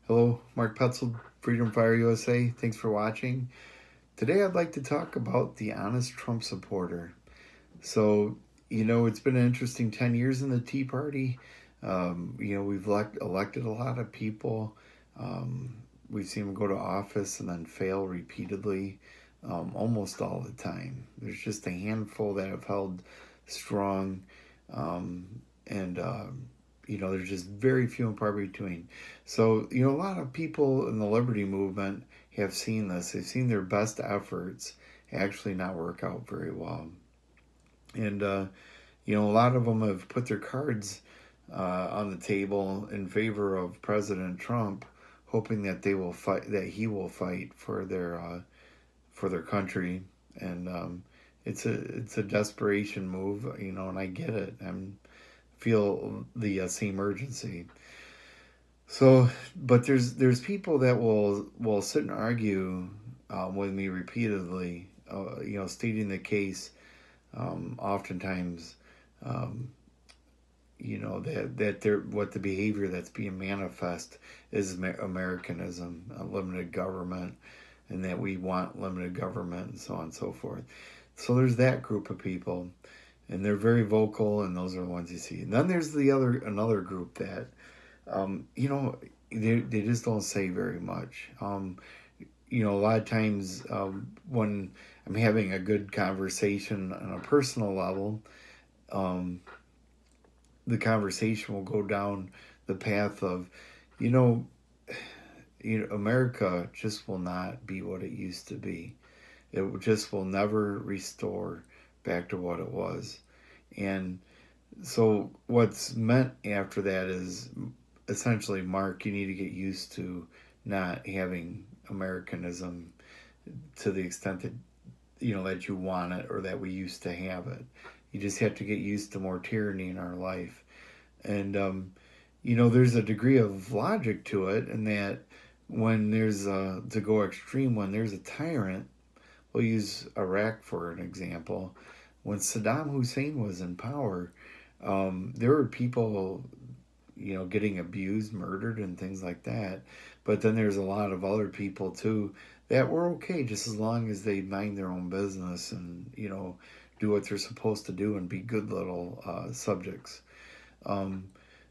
Hello, Mark Petzel, Freedom Fire USA. Thanks for watching. Today I'd like to talk about the honest Trump supporter. So, it's been an interesting 10 years in the Tea Party. We've elected a lot of people. Um, we've seen them go to office and then fail repeatedly, almost all the time. There's just a handful that have held strong, and there's just very few and far between. So, a lot of people in the liberty movement have seen this. They've seen their best efforts actually not work out very well. And a lot of them have put their cards on the table in favor of President Trump, hoping that he will fight for their country. And it's a desperation move, and I get it. I feel the same urgency. So, but there's people that will sit and argue with me repeatedly, stating the case. Oftentimes, um, that they're what the behavior that's being manifest is Americanism, limited government, and that we want limited government, and so on and so forth. So there's that group of people, and they're very vocal, and those are the ones you see. And then there's another group that, um, you know, they just don't say very much. A lot of times when I'm having a good conversation on a personal level, um, the conversation will go down the path of, you know, America just will not be what it used to be. It just will never restore back to what it was. And so what's meant after that is essentially, Mark, you need to get used to not having Americanism to the extent that that you want it or that we used to have it. You just have to get used to more tyranny in our life. And there's a degree of logic to it, in that when there's to go extreme, when there's a tyrant, we'll use Iraq for an example. When Saddam Hussein was in power, there were people, getting abused, murdered, and things like that. But then there's a lot of other people too that were okay just as long as they mind their own business and do what they're supposed to do and be good little subjects. Um,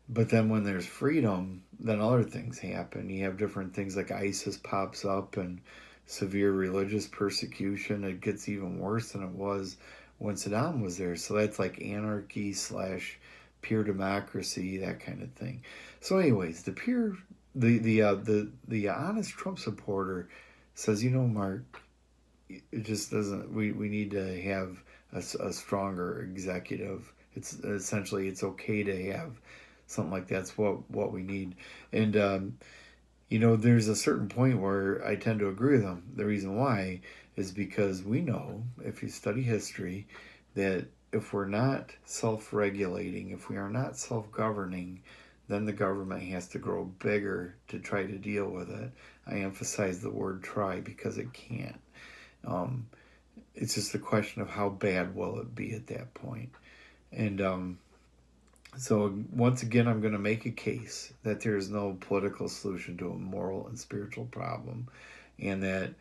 but then when there's freedom, then other things happen. You have different things like ISIS pops up and severe religious persecution. It gets even worse than it was when Saddam was there. So that's like anarchy slash pure democracy, that kind of thing. So, anyways, the honest Trump supporter says, Mark, it just doesn't. We need to have a stronger executive. It's okay to have something like that's what we need. And there's a certain point where I tend to agree with them. The reason why is because we know, if you study history, that if we're not self-regulating, if we are not self-governing, then the government has to grow bigger to try to deal with it. I emphasize the word try because it can't. Um, it's just a question of how bad will it be at that point. And so once again, I'm going to make a case that there is no political solution to a moral and spiritual problem, and that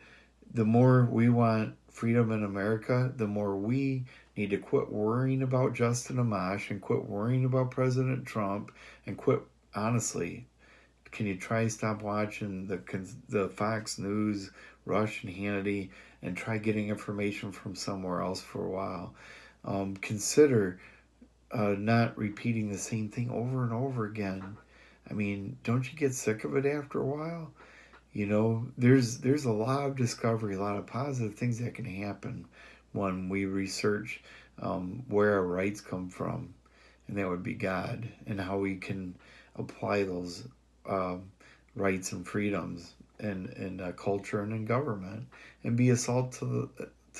the more we want freedom in America, the more we need to quit worrying about Justin Amash and quit worrying about President Trump and quit, honestly, can you try stop watching the Fox News, Rush and Hannity, and try getting information from somewhere else for a while? Consider not repeating the same thing over and over again. I mean, don't you get sick of it after a while? There's a lot of discovery, a lot of positive things that can happen when we research where our rights come from, and that would be God, and how we can apply those um, rights and freedoms in culture and in government, and be a salt to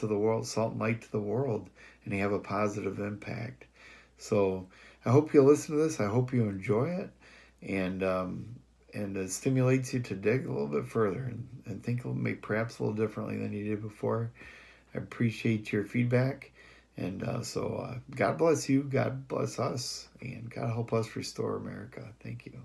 the world, salt and light to the world, and have a positive impact. So I hope you listen to this. I hope you enjoy it, and it stimulates you to dig a little bit further and think maybe perhaps a little differently than you did before. I appreciate your feedback. And God bless you, God bless us, and God help us restore America. Thank you.